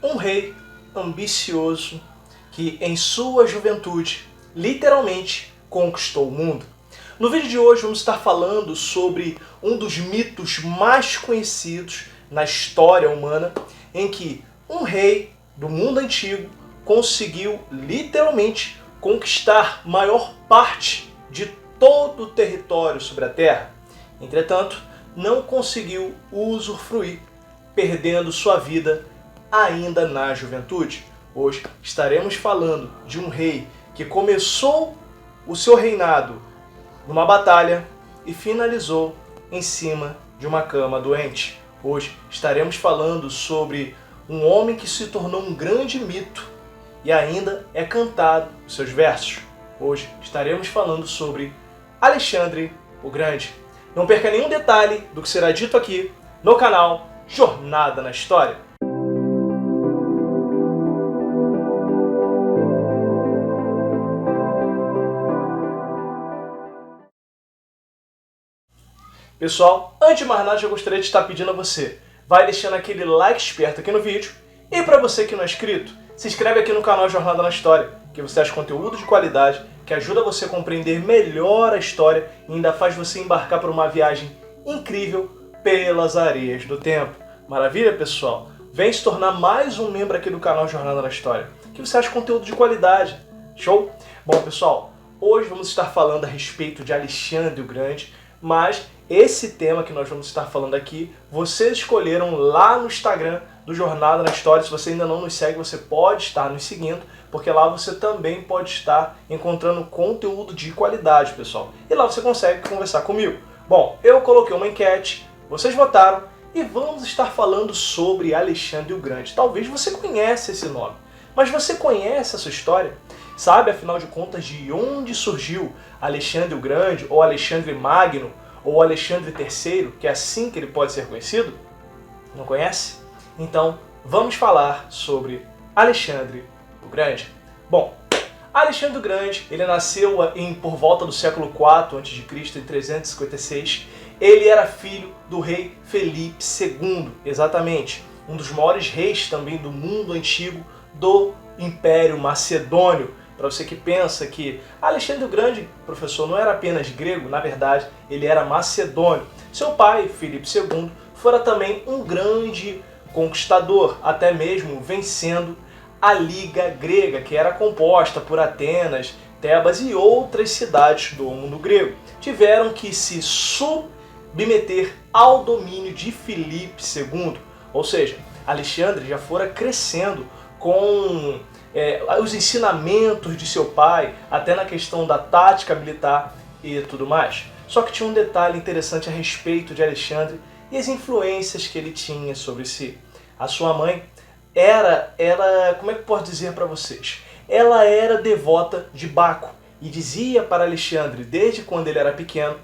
Um rei ambicioso que em sua juventude literalmente conquistou o mundo. No vídeo de hoje vamos estar falando sobre um dos mitos mais conhecidos na história humana, em que um rei do mundo antigo conseguiu literalmente conquistar maior parte de todo o território sobre a Terra. Entretanto, não conseguiu usufruir, perdendo sua vida ainda na juventude. Hoje estaremos falando de um rei que começou o seu reinado numa batalha e finalizou em cima de uma cama doente. Hoje estaremos falando sobre um homem que se tornou um grande mito e ainda é cantado os seus versos. Hoje estaremos falando sobre Alexandre o Grande. Não perca nenhum detalhe do que será dito aqui no canal Jornada na História. Pessoal, antes de mais nada, eu gostaria de estar pedindo a você, vai deixando aquele like esperto aqui no vídeo, e para você que não é inscrito, se inscreve aqui no canal Jornada na História, que você acha conteúdo de qualidade, que ajuda você a compreender melhor a história e ainda faz você embarcar por uma viagem incrível pelas areias do tempo. Maravilha, pessoal? Vem se tornar mais um membro aqui do canal Jornada na História, que você acha conteúdo de qualidade. Show? Bom, pessoal, hoje vamos estar falando a respeito de Alexandre o Grande, mas esse tema que nós vamos estar falando aqui, vocês escolheram lá no Instagram do Jornada na História. Se você ainda não nos segue, você pode estar nos seguindo, porque lá você também pode estar encontrando conteúdo de qualidade, pessoal. E lá você consegue conversar comigo. Bom, eu coloquei uma enquete, vocês votaram e vamos estar falando sobre Alexandre o Grande. Talvez você conheça esse nome, mas você conhece essa história? Sabe, afinal de contas, de onde surgiu Alexandre o Grande, ou Alexandre Magno, ou Alexandre III, que é assim que ele pode ser conhecido? Não conhece? Então, vamos falar sobre Alexandre o Grande. Bom, Alexandre o Grande, ele nasceu por volta do século IV a.C., em 356. Ele era filho do rei Felipe II, exatamente, um dos maiores reis também do mundo antigo do Império Macedônio. Para você que pensa que Alexandre o Grande, professor, não era apenas grego, na verdade, ele era macedônio. Seu pai, Filipe II, fora também um grande conquistador, até mesmo vencendo a Liga Grega, que era composta por Atenas, Tebas e outras cidades do mundo grego. Tiveram que se submeter ao domínio de Filipe II, ou seja, Alexandre já fora crescendo com os ensinamentos de seu pai, até na questão da tática militar e tudo mais. Só que tinha um detalhe interessante a respeito de Alexandre e as influências que ele tinha sobre si. A sua mãe como é que eu posso dizer para vocês? Ela era devota de Baco e dizia para Alexandre, desde quando ele era pequeno,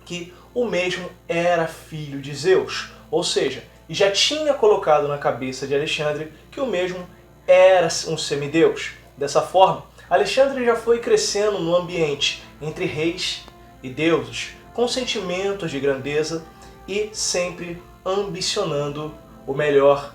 que o mesmo era filho de Zeus. Ou seja, já tinha colocado na cabeça de Alexandre que o mesmo era um semideus. Dessa forma, Alexandre já foi crescendo no ambiente entre reis e deuses, com sentimentos de grandeza e sempre ambicionando o melhor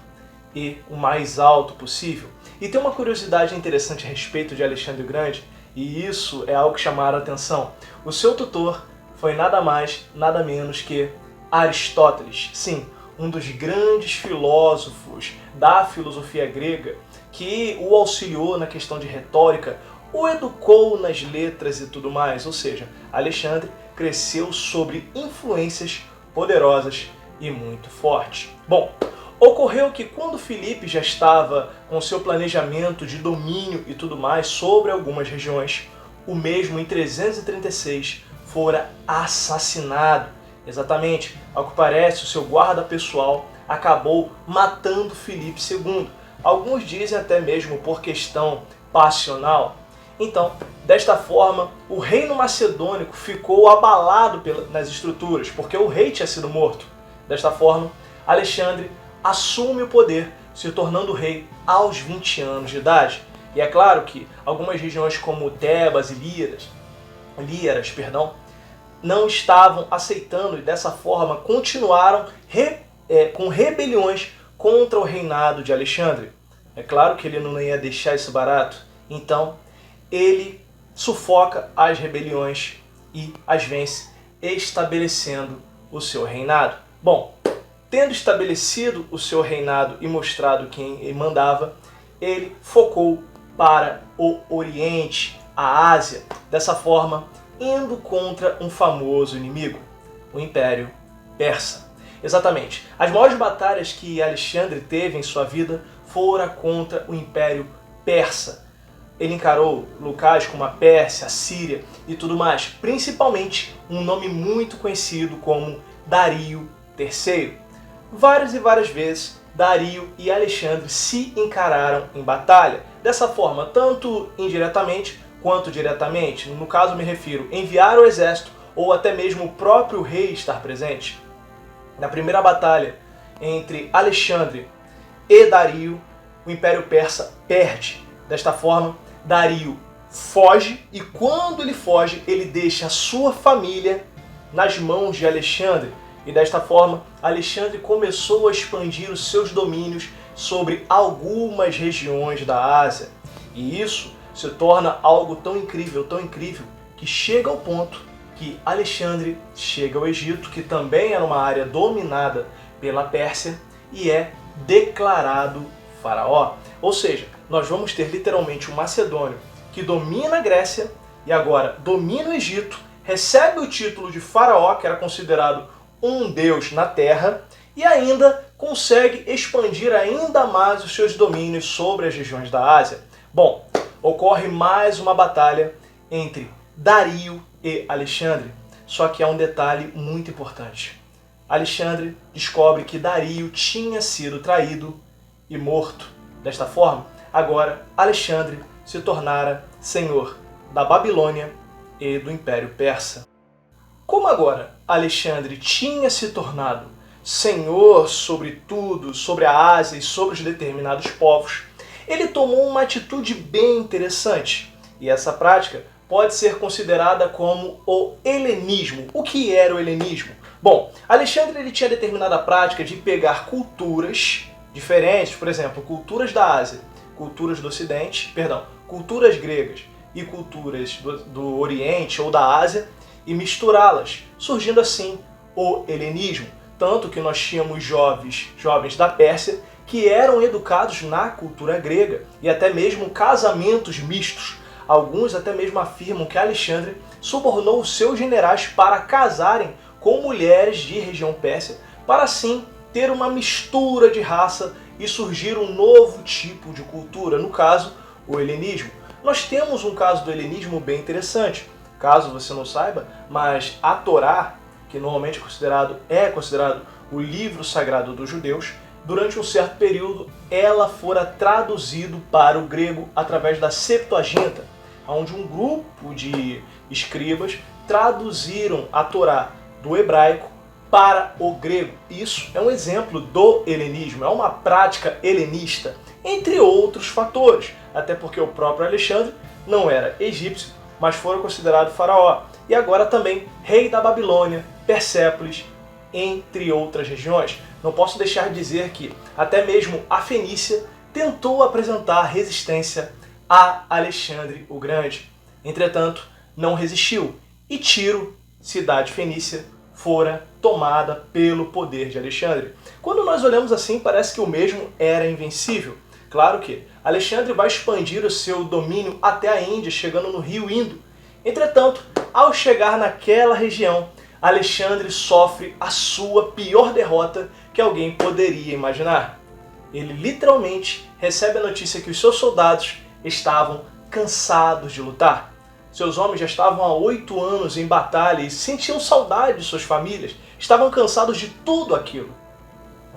e o mais alto possível. E tem uma curiosidade interessante a respeito de Alexandre o Grande, e isso é algo que chamaram a atenção. O seu tutor foi nada mais, nada menos que Aristóteles. Sim, um dos grandes filósofos da filosofia grega, que o auxiliou na questão de retórica, o educou nas letras e tudo mais. Ou seja, Alexandre cresceu sob influências poderosas e muito fortes. Bom, ocorreu que quando Filipe já estava com seu planejamento de domínio e tudo mais sobre algumas regiões, o mesmo em 336 fora assassinado. Exatamente, ao que parece, o seu guarda pessoal acabou matando Filipe II. Alguns dizem até mesmo por questão passional. Então, desta forma, o reino macedônico ficou abalado nas estruturas, porque o rei tinha sido morto. Desta forma, Alexandre assume o poder, se tornando rei aos 20 anos de idade. E é claro que algumas regiões como Tebas e Líaras, não estavam aceitando e dessa forma continuaram com rebeliões contra o reinado de Alexandre. É claro que ele não ia deixar isso barato, então ele sufoca as rebeliões e as vence, estabelecendo o seu reinado. Bom, tendo estabelecido o seu reinado e mostrado quem ele mandava, ele focou para o Oriente, a Ásia, dessa forma indo contra um famoso inimigo, o Império Persa. Exatamente, as maiores batalhas que Alexandre teve em sua vida foram contra o Império Persa. Ele encarou locais como a Pérsia, a Síria e tudo mais, principalmente um nome muito conhecido como Dario III. Várias e várias vezes, Dario e Alexandre se encararam em batalha. Dessa forma, tanto indiretamente quanto diretamente, no caso me refiro, enviar o exército ou até mesmo o próprio rei estar presente. Na primeira batalha entre Alexandre e Dario, o Império Persa perde. Desta forma, Dario foge e quando ele foge, ele deixa a sua família nas mãos de Alexandre. E desta forma, Alexandre começou a expandir os seus domínios sobre algumas regiões da Ásia. E isso se torna algo tão incrível, que chega ao ponto que Alexandre chega ao Egito, que também era uma área dominada pela Pérsia, e é declarado faraó. Ou seja, nós vamos ter literalmente um macedônio que domina a Grécia e agora domina o Egito, recebe o título de faraó, que era considerado um deus na terra, e ainda consegue expandir ainda mais os seus domínios sobre as regiões da Ásia. Bom, ocorre mais uma batalha entre Dario e Alexandre, só que há um detalhe muito importante. Alexandre descobre que Dario tinha sido traído e morto. Desta forma, agora Alexandre se tornara senhor da Babilônia e do Império Persa. Como agora Alexandre tinha se tornado senhor sobre tudo, sobre a Ásia e sobre os determinados povos, ele tomou uma atitude bem interessante. E essa prática pode ser considerada como o helenismo. O que era o helenismo? Bom, Alexandre ele tinha determinada prática de pegar culturas diferentes, por exemplo, culturas da Ásia, culturas do Ocidente, culturas gregas e culturas do Oriente ou da Ásia, e misturá-las, surgindo assim o helenismo. Tanto que nós tínhamos jovens da Pérsia que eram educados na cultura grega e até mesmo casamentos mistos. Alguns até mesmo afirmam que Alexandre subornou os seus generais para casarem com mulheres de região pérsia, para assim ter uma mistura de raça e surgir um novo tipo de cultura, no caso, o helenismo. Nós temos um caso do helenismo bem interessante. Caso você não saiba, mas a Torá, que normalmente é considerado o livro sagrado dos judeus, durante um certo período ela fora traduzido para o grego através da Septuaginta, onde um grupo de escribas traduziram a Torá do hebraico para o grego. Isso é um exemplo do helenismo, é uma prática helenista, entre outros fatores, até porque o próprio Alexandre não era egípcio, mas foi considerado faraó, e agora também rei da Babilônia, Persépolis, entre outras regiões. Não posso deixar de dizer que até mesmo a Fenícia tentou apresentar resistência a Alexandre o Grande. Entretanto, não resistiu, e Tiro, cidade fenícia, fora tomada pelo poder de Alexandre. Quando nós olhamos assim, parece que o mesmo era invencível. Claro que Alexandre vai expandir o seu domínio até a Índia, chegando no rio Indo. Entretanto, ao chegar naquela região, Alexandre sofre a sua pior derrota que alguém poderia imaginar. Ele literalmente recebe a notícia que os seus soldados estavam cansados de lutar. Seus homens já estavam há 8 anos em batalha e sentiam saudade de suas famílias, estavam cansados de tudo aquilo.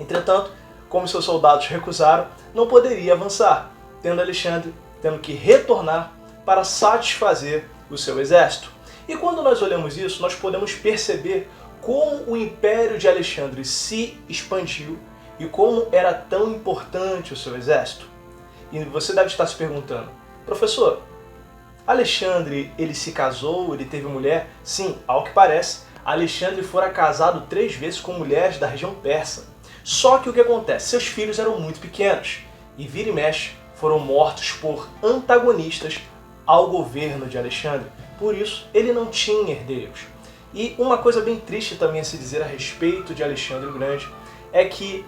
Entretanto, como seus soldados recusaram, não poderia avançar, tendo Alexandre tendo que retornar para satisfazer o seu exército. E quando nós olhamos isso, nós podemos perceber como o Império de Alexandre se expandiu e como era tão importante o seu exército. E você deve estar se perguntando, professor, Alexandre, ele se casou, ele teve mulher? Sim, ao que parece, Alexandre fora casado 3 vezes com mulheres da região persa. Só que o que acontece? Seus filhos eram muito pequenos e vira e mexe foram mortos por antagonistas ao governo de Alexandre. Por isso, ele não tinha herdeiros. E uma coisa bem triste também a se dizer a respeito de Alexandre o Grande é que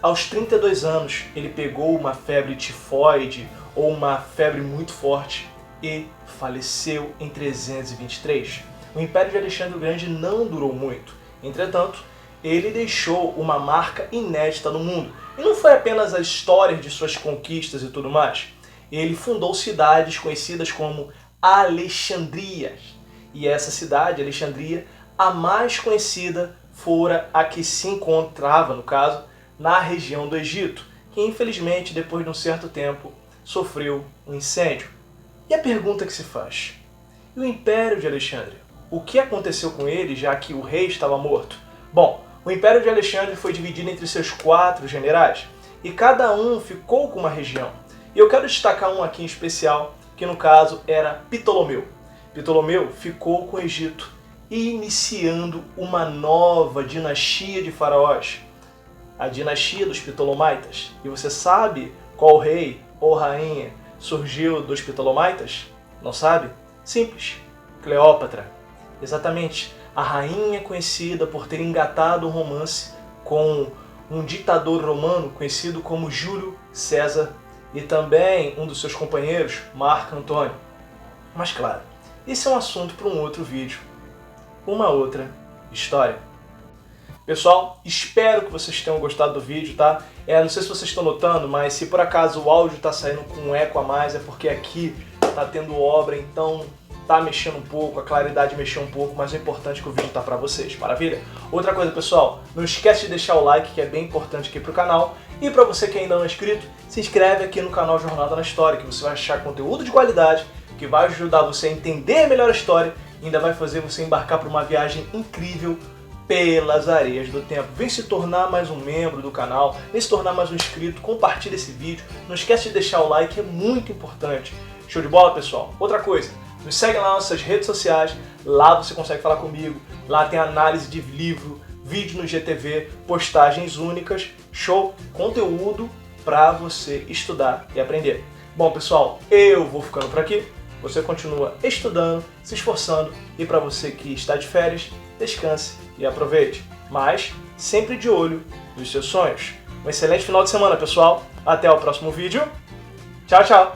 aos 32 anos ele pegou uma febre tifoide ou uma febre muito forte e faleceu em 323. O Império de Alexandre o Grande não durou muito. Entretanto, ele deixou uma marca inédita no mundo. E não foi apenas a história de suas conquistas e tudo mais. Ele fundou cidades conhecidas como Alexandrias. E essa cidade, Alexandria, a mais conhecida fora a que se encontrava, no caso, na região do Egito, que infelizmente, depois de um certo tempo, sofreu um incêndio. E a pergunta que se faz: e o Império de Alexandre? O que aconteceu com ele, já que o rei estava morto? Bom, o Império de Alexandre foi dividido entre seus 4 generais, e cada um ficou com uma região. E eu quero destacar um aqui em especial, que no caso era Ptolomeu. Ptolomeu ficou com o Egito, iniciando uma nova dinastia de faraós, a dinastia dos Ptolomaitas. E você sabe qual rei ou rainha surgiu dos Ptolomaitas? Não sabe? Simples, Cleópatra. Exatamente, a rainha conhecida por ter engatado um romance com um ditador romano conhecido como Júlio César e também um dos seus companheiros, Marco Antônio. Mas claro, esse é um assunto para um outro vídeo, uma outra história. Pessoal, espero que vocês tenham gostado do vídeo, tá? Não sei se vocês estão notando, mas se por acaso o áudio está saindo com um eco a mais, é porque aqui tá tendo obra, então tá mexendo um pouco, a claridade mexeu um pouco, mas o importante é que o vídeo tá pra vocês, maravilha? Outra coisa, pessoal, não esquece de deixar o like, que é bem importante aqui pro canal, e pra você que ainda não é inscrito, se inscreve aqui no canal Jornada na História, que você vai achar conteúdo de qualidade, que vai ajudar você a entender melhor a história, e ainda vai fazer você embarcar para uma viagem incrível pelas areias do tempo. Vem se tornar mais um membro do canal, vem se tornar mais um inscrito, compartilha esse vídeo, não esquece de deixar o like, é muito importante. Show de bola, pessoal? Outra coisa, nos segue lá nas nossas redes sociais, lá você consegue falar comigo, lá tem análise de livro, vídeo no GTV, postagens únicas, show, conteúdo para você estudar e aprender. Bom, pessoal, eu vou ficando por aqui, você continua estudando, se esforçando e para você que está de férias, descanse e aproveite, mas sempre de olho nos seus sonhos. Um excelente final de semana, pessoal, até o próximo vídeo, tchau, tchau!